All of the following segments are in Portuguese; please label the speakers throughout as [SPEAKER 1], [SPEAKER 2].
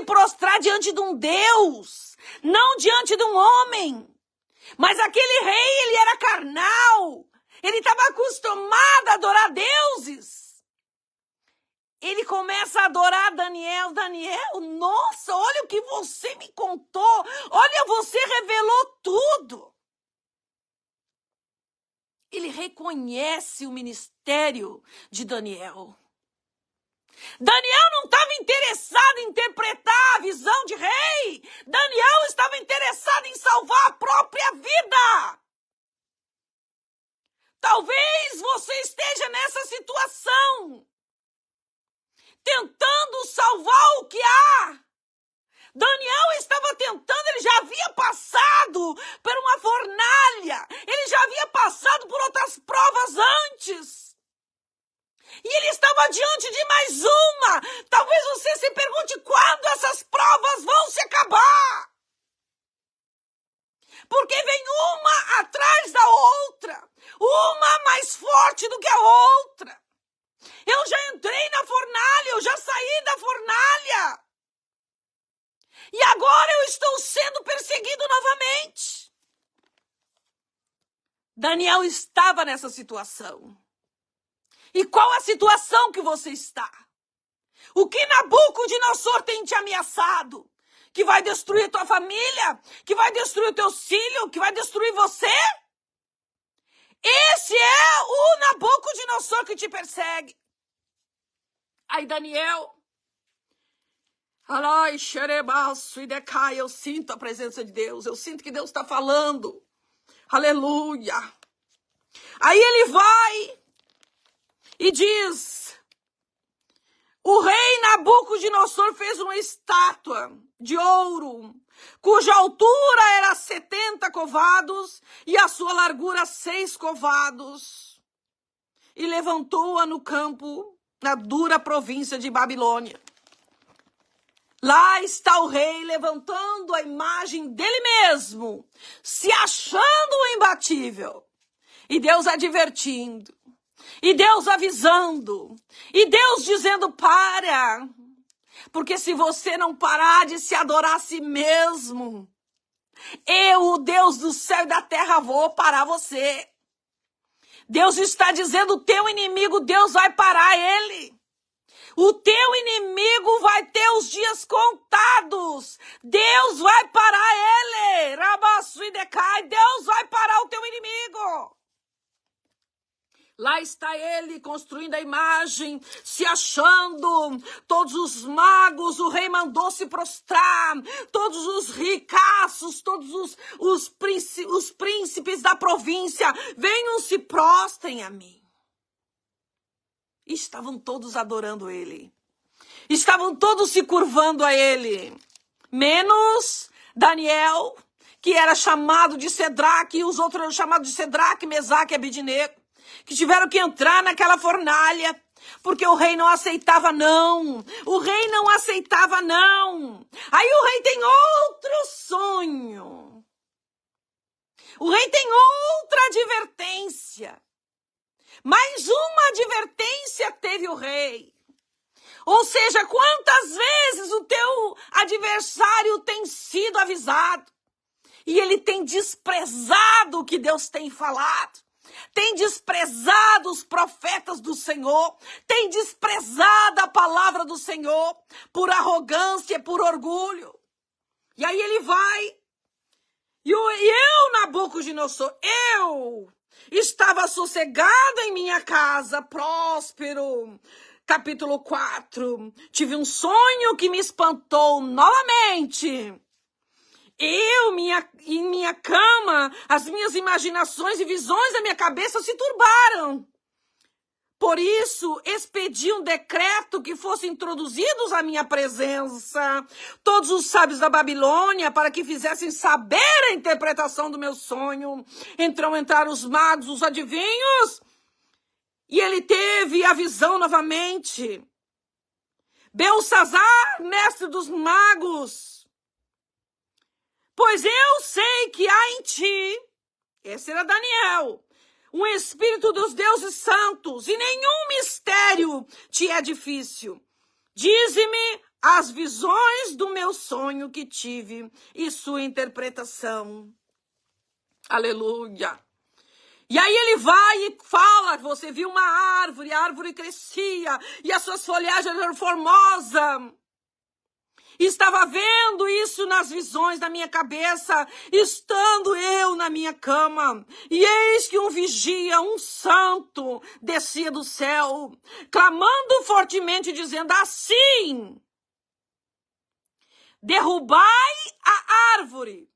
[SPEAKER 1] se prostrar diante de um Deus, não diante de um homem. Mas aquele rei, ele era carnal. Ele estava acostumado a adorar deuses. Ele começa a adorar Daniel. Daniel, nossa, olha o que você me contou. Olha, você revelou tudo. Ele reconhece o ministério de Daniel. Daniel não estava interessado em interpretar a visão de rei. Daniel estava interessado em salvar a própria vida. Talvez você esteja nessa situação, tentando salvar o que há. Daniel estava tentando, ele já havia passado por uma fornalha, ele já havia passado por outras provas antes. E ele estava diante de mais uma. Talvez você se pergunte quando essas provas vão se acabar. Porque vem uma atrás da outra. Uma mais forte do que a outra. Eu já entrei na fornalha, eu já saí da fornalha. E agora eu estou sendo perseguido novamente. Daniel estava nessa situação. E qual a situação que você está? O que Nabucodonosor tem te ameaçado? Que vai destruir tua família? Que vai destruir o teu filho? Que vai destruir você? Esse é o Nabucodonosor que te persegue. Aí Daniel, eu sinto a presença de Deus. Eu sinto que Deus está falando. Aleluia. Aí ele vai e diz, o rei Nabucodonosor fez uma estátua de ouro, cuja altura era 70 covados e a sua largura 6 covados, e levantou-a no campo, na dura província de Babilônia. Lá está o rei levantando a imagem dele mesmo, se achando o imbatível, e Deus advertindo. E Deus avisando, e Deus dizendo para, porque se você não parar de se adorar a si mesmo, eu, o Deus do céu e da terra, vou parar você. Deus está dizendo, o teu inimigo, Deus vai parar ele. O teu inimigo vai ter os dias contados. Deus vai parar ele. Deus vai parar o teu inimigo. Lá está ele construindo a imagem, se achando, todos os magos, o rei mandou se prostrar, todos os ricaços, todos os príncipes da província, venham se prostrem a mim. E estavam todos adorando ele, estavam todos se curvando a ele, menos Daniel, que era chamado de Sedraque, e os outros eram chamados de Sedraque, Mesaque e Abednego, que tiveram que entrar naquela fornalha, porque o rei não aceitava não. O rei não aceitava não. Aí o rei tem outro sonho. O rei tem outra advertência. Mais uma advertência teve o rei. Ou seja, quantas vezes o teu adversário tem sido avisado e ele tem desprezado o que Deus tem falado. Tem desprezado os profetas do Senhor, tem desprezado a palavra do Senhor por arrogância, por orgulho. E aí ele vai, e eu, Nabucodonosor, eu estava sossegado em minha casa, próspero. Capítulo 4, tive um sonho que me espantou novamente. Em minha cama, as minhas imaginações e visões da minha cabeça se turbaram. Por isso, expedi um decreto que fossem introduzidos à minha presença todos os sábios da Babilônia para que fizessem saber a interpretação do meu sonho. Então entraram os magos, os adivinhos, e ele teve a visão novamente. Belsazar, mestre dos magos, pois eu sei que há em ti, esse era Daniel, um espírito dos deuses santos, e nenhum mistério te é difícil. Dize-me as visões do o sonho que tive e sua interpretação. Aleluia. E aí ele vai e fala, você viu uma árvore, a árvore crescia e as suas folhagens eram formosas. Estava vendo isso nas visões da minha cabeça, estando eu na minha cama. E eis que um vigia, um santo, descia do céu, clamando fortemente, dizendo assim: derrubai a árvore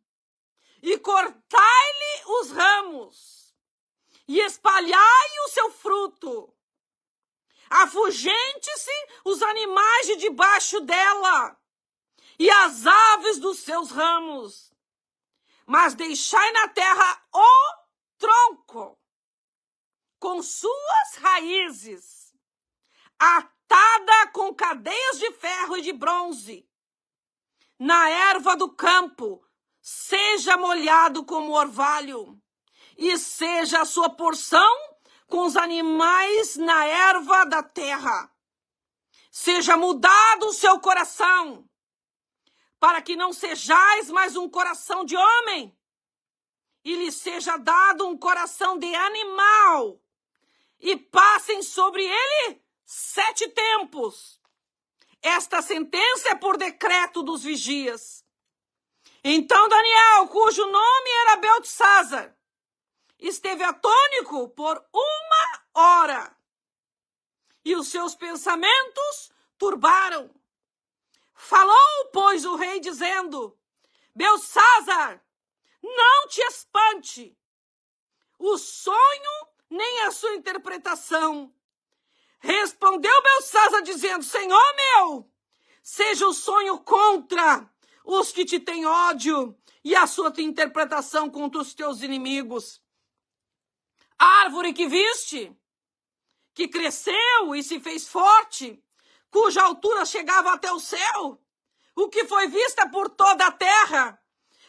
[SPEAKER 1] e cortai-lhe os ramos e espalhai o seu fruto. Afugente-se os animais de debaixo dela e as aves dos seus ramos, mas deixai na terra o tronco, com suas raízes, atada com cadeias de ferro e de bronze, na erva do campo, seja molhado como orvalho, e seja a sua porção com os animais na erva da terra. Seja mudado o seu coração, para que não sejais mais um coração de homem, e lhe seja dado um coração de animal, e passem sobre ele 7 tempos. Esta sentença é por decreto dos vigias. Então Daniel, cujo nome era Beltesazar, esteve atônico por 1 hora, e os seus pensamentos turbaram. Falou, pois, o rei, dizendo: Beltesazar, não te espante o sonho nem a sua interpretação. Respondeu Beltesazar, dizendo: Senhor meu, seja o sonho contra os que te têm ódio e a sua interpretação contra os teus inimigos. A árvore que viste, que cresceu e se fez forte, cuja altura chegava até o céu, o que foi vista por toda a terra,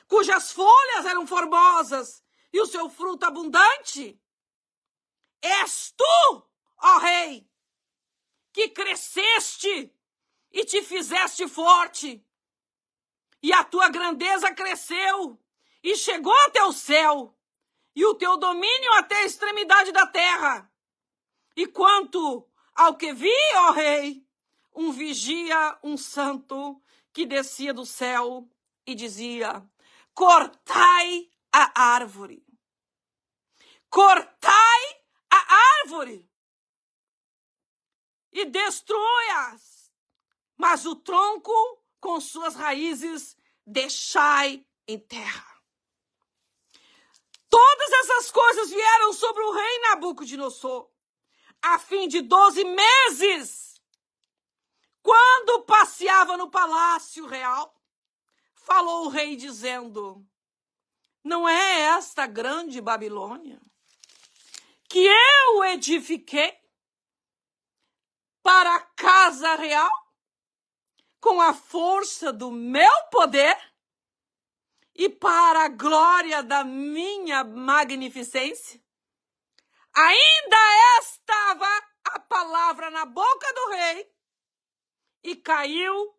[SPEAKER 1] cujas folhas eram formosas e o seu fruto abundante. És tu, ó rei, que cresceste e te fizeste forte, e a tua grandeza cresceu e chegou até o céu, e o teu domínio até a extremidade da terra. E quanto ao que vi, ó rei, um vigia, um santo, que descia do céu e dizia: cortai a árvore. Cortai a árvore e destrua-as, mas o tronco com suas raízes deixai em terra. Todas essas coisas vieram sobre o rei Nabucodonosor, a fim de 12 meses, quando passeava no palácio real, falou o rei dizendo: não é esta grande Babilônia que eu edifiquei para a casa real com a força do meu poder e para a glória da minha magnificência? Ainda estava a palavra na boca do rei, e caiu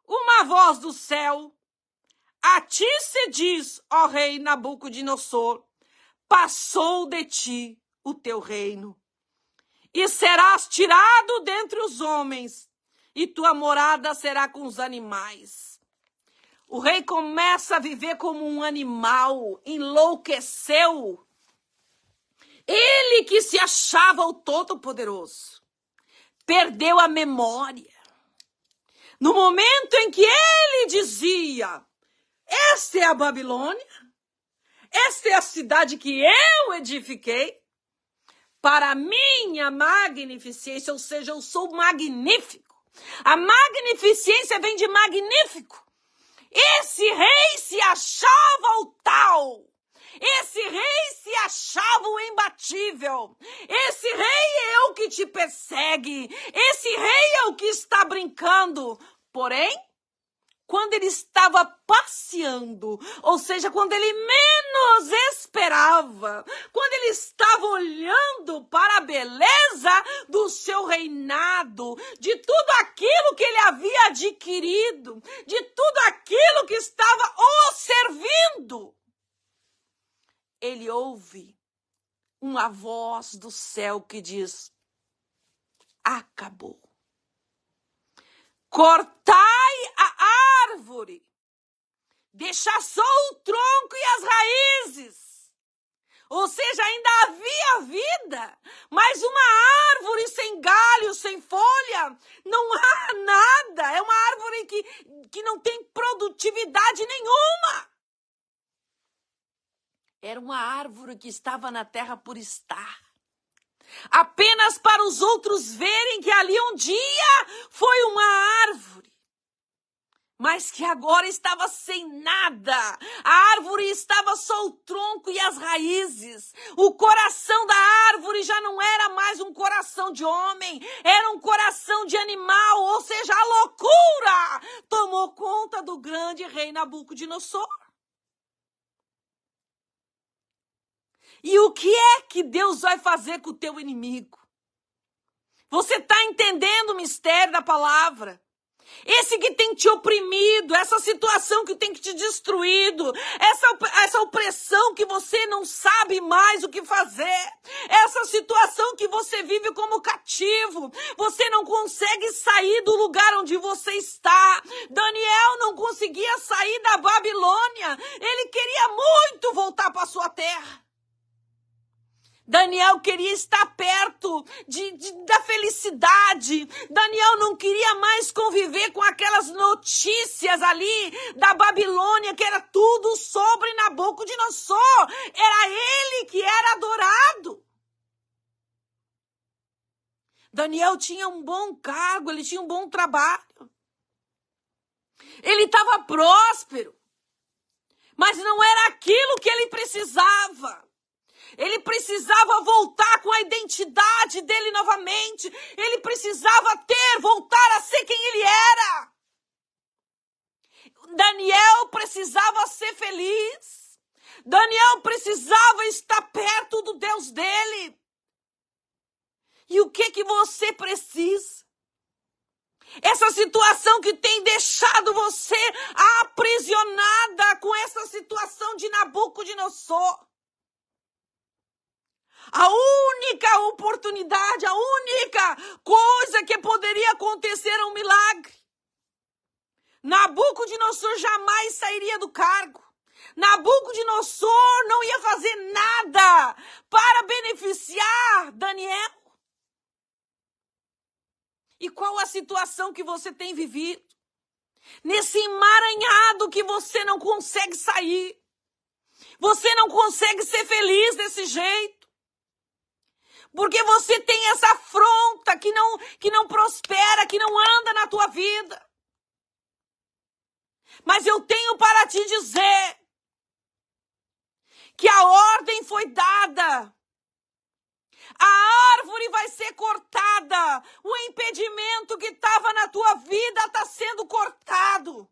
[SPEAKER 1] uma voz do céu: a ti se diz, ó rei Nabucodonosor, passou de ti o teu reino, e serás tirado dentre os homens, e tua morada será com os animais. O rei começa a viver como um animal, enlouqueceu. Ele que se achava o Todo-Poderoso, perdeu a memória. No momento em que ele dizia: esta é a Babilônia, esta é a cidade que eu edifiquei para a minha magnificência, ou seja, eu sou magnífico. A magnificência vem de magnífico. Esse rei se achava o tal. Esse rei se achava o imbatível. Esse rei é o que te persegue. Esse rei é o que está brincando. Porém, quando ele estava passeando, ou seja, quando ele menos esperava, quando ele estava olhando para a beleza do seu reinado, de tudo aquilo que ele havia adquirido, de tudo uma voz do céu que diz: acabou. Cortai a árvore, deixar só o tronco e as raízes. Ou seja, ainda havia vida, mas uma árvore sem galho, sem folha, não há nada. É uma árvore que não tem produtividade nenhuma. Era uma árvore que estava na terra por estar. Apenas para os outros verem que ali um dia foi uma árvore. Mas que agora estava sem nada. A árvore estava só o tronco e as raízes. O coração da árvore já não era mais um coração de homem, era um coração de animal, ou seja, a loucura tomou conta do grande rei Nabucodonosor. E o que é que Deus vai fazer com o teu inimigo? Você está entendendo o mistério da palavra? Esse que tem te oprimido, essa situação que tem te destruído, essa opressão que você não sabe mais o que fazer, essa situação que você vive como cativo, você não consegue sair do lugar onde você está. Daniel não conseguia sair da Babilônia, ele queria muito voltar para sua terra. Daniel queria estar perto da felicidade. Daniel não queria mais conviver com aquelas notícias ali da Babilônia, que era tudo sobre Nabucodonosor. Era ele que era adorado. Daniel tinha um bom cargo, ele tinha um bom trabalho. Ele estava próspero, mas não era aquilo que ele precisava. Ele precisava voltar com a identidade dele novamente. Ele precisava voltar a ser quem ele era. Daniel precisava ser feliz. Daniel precisava estar perto do Deus dele. E o que você precisa? Essa situação que tem deixado você aprisionada com essa situação de Nabucodonosor. A única oportunidade, a única coisa que poderia acontecer é um milagre. Nabucodonosor jamais sairia do cargo. Nabucodonosor não ia fazer nada para beneficiar Daniel. E qual a situação que você tem vivido? Nesse emaranhado que você não consegue sair. Você não consegue ser feliz desse jeito. Porque você tem essa afronta que não prospera, que não anda na tua vida. Mas eu tenho para te dizer que a ordem foi dada. A árvore vai ser cortada. O impedimento que estava na tua vida está sendo cortado.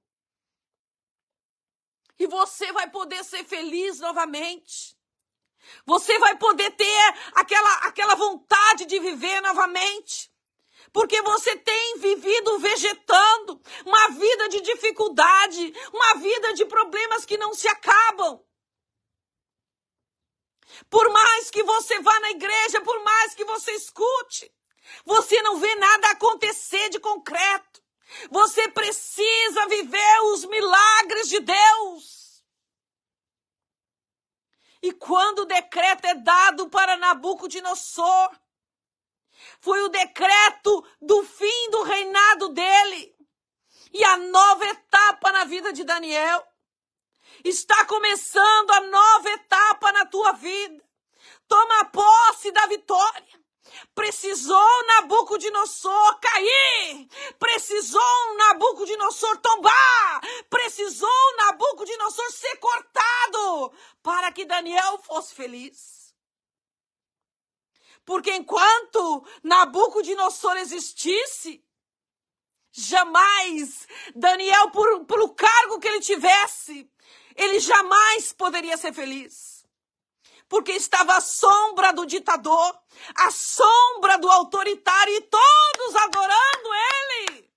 [SPEAKER 1] E você vai poder ser feliz novamente. Você vai poder ter aquela vontade de viver novamente. Porque você tem vivido vegetando uma vida de dificuldade, uma vida de problemas que não se acabam. Por mais que você vá na igreja, por mais que você escute, você não vê nada acontecer de concreto. Você precisa viver os milagres de Deus. E quando o decreto é dado para Nabucodonosor, foi o decreto do fim do reinado dele. E a nova etapa na vida de Daniel. Está começando a nova etapa na tua vida. Toma posse da vitória. Precisou Nabucodonosor cair. Precisou Nabucodonosor tombar. Precisou Nabucodonosor ser cortado para que Daniel fosse feliz. Porque enquanto Nabucodonosor existisse, jamais Daniel, pelo cargo que ele tivesse, ele jamais poderia ser feliz. Porque estava à sombra do ditador, à sombra do autoritário e todos adorando ele.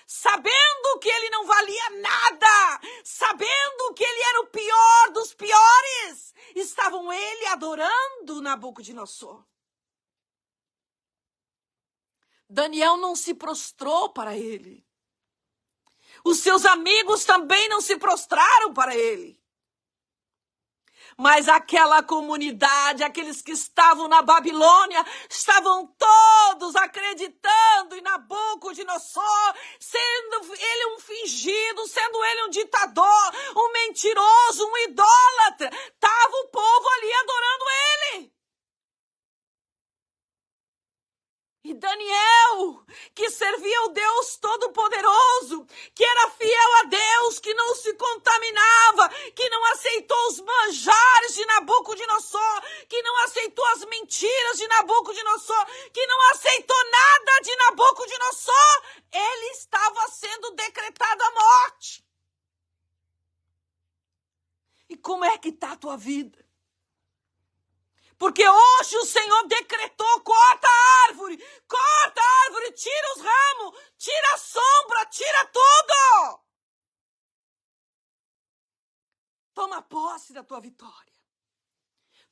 [SPEAKER 1] Sabendo que ele não valia nada, sabendo que ele era o pior dos piores, estavam ele adorando Nabucodonosor. Daniel não se prostrou para ele. Os seus amigos também não se prostraram para ele. Mas aquela comunidade, aqueles que estavam na Babilônia, estavam todos acreditando em Nabucodonosor, sendo ele um fingido, sendo ele um ditador, um mentiroso, um idólatra. Estava o povo ali adorando ele. E Daniel, que servia o Deus Todo-Poderoso, que era fiel a Deus, que não se contaminava, que não aceitou os manjares de Nabucodonosor, que não aceitou as mentiras de Nabucodonosor, que não aceitou nada de Nabucodonosor, ele estava sendo decretado a morte. E como é que está a tua vida? Porque hoje o Senhor decretou, corta a árvore, tira os ramos, tira a sombra, tira tudo. Toma posse da tua vitória.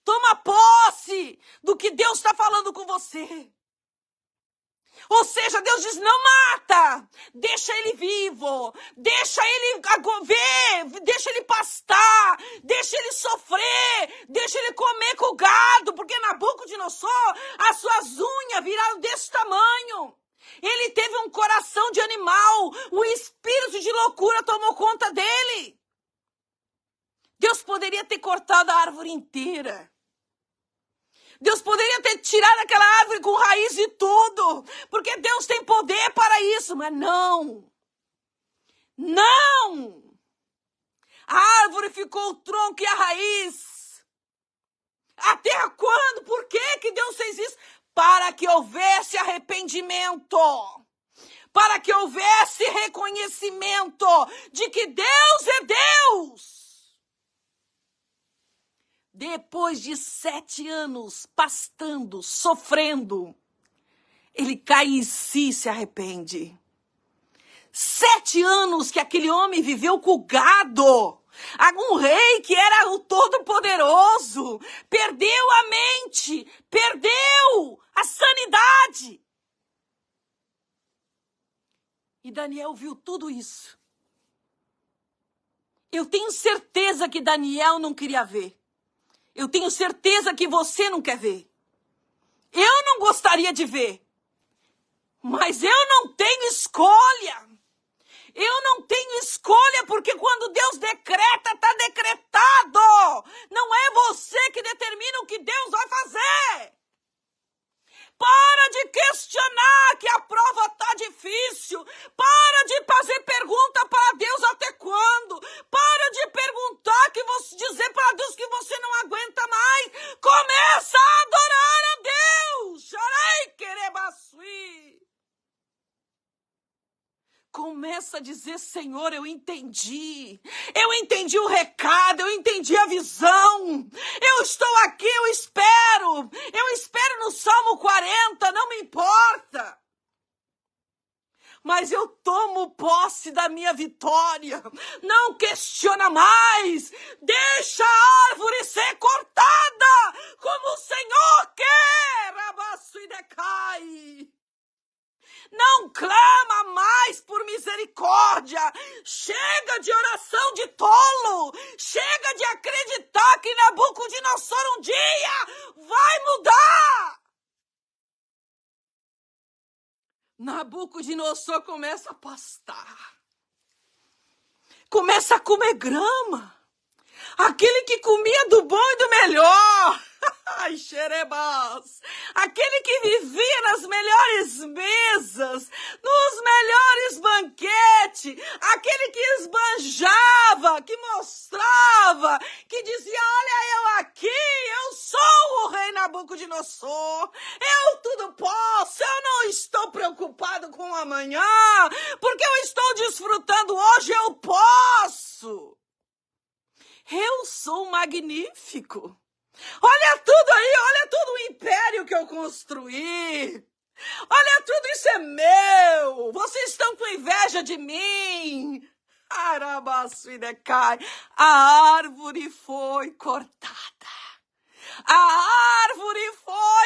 [SPEAKER 1] Toma posse do que Deus está falando com você. Ou seja, Deus diz, não mata, deixa ele vivo, deixa ele ver, deixa ele pastar, deixa ele sofrer, deixa ele comer com o gado, porque Nabucodonosor, as suas unhas viraram desse tamanho. Ele teve um coração de animal, o espírito de loucura tomou conta dele. Deus poderia ter cortado a árvore inteira. Deus poderia ter tirado aquela árvore com raiz e tudo, porque Deus tem poder para isso, mas não. Não! A árvore ficou o tronco e a raiz. Até quando? Por que Deus fez isso? Para que houvesse arrependimento. Para que houvesse reconhecimento de que Deus é Deus. Depois de 7 anos pastando, sofrendo, ele cai em si e se arrepende. 7 anos que aquele homem viveu com o gado. Um rei que era o Todo-Poderoso. Perdeu a mente, perdeu a sanidade. E Daniel viu tudo isso. Eu tenho certeza que Daniel não queria ver. Eu tenho certeza que você não quer ver. Eu não gostaria de ver. Mas eu não tenho escolha. Eu não tenho escolha, porque quando Deus decreta, está decretado. Não é você que determina o que Deus vai fazer. Para de questionar que a prova está difícil. Para de fazer pergunta para Deus até quando. Para de perguntar, dizer para Deus que você não aguenta mais. Começa a adorar a Deus. Xarai querebaçui. Começa a dizer, Senhor, eu entendi o recado, eu entendi a visão, eu estou aqui, eu espero no Salmo 40, não me importa. Mas eu tomo posse da minha vitória, não questiona mais, deixa a árvore ser cortada, como o Senhor quer, abaço e decai. Não clama mais por misericórdia. Chega de oração de tolo. Chega de acreditar que Nabucodonosor um dia vai mudar. Nabucodonosor começa a pastar. Começa a comer grama. Aquele que comia do bom e do melhor. Ai, xerebas. Aquele que vivia nas melhores mesas, nos melhores banquetes, aquele que esbanjava, que mostrava, que dizia, olha eu aqui, eu sou o rei Nabucodonosor, eu tudo posso, eu não estou preocupado com o amanhã, porque eu estou desfrutando hoje, eu posso. Eu sou magnífico. Olha tudo aí, olha todo o império que eu construí. Olha tudo, isso é meu. Vocês estão com inveja de mim. Arabaçu e decai. A árvore foi cortada. A árvore foi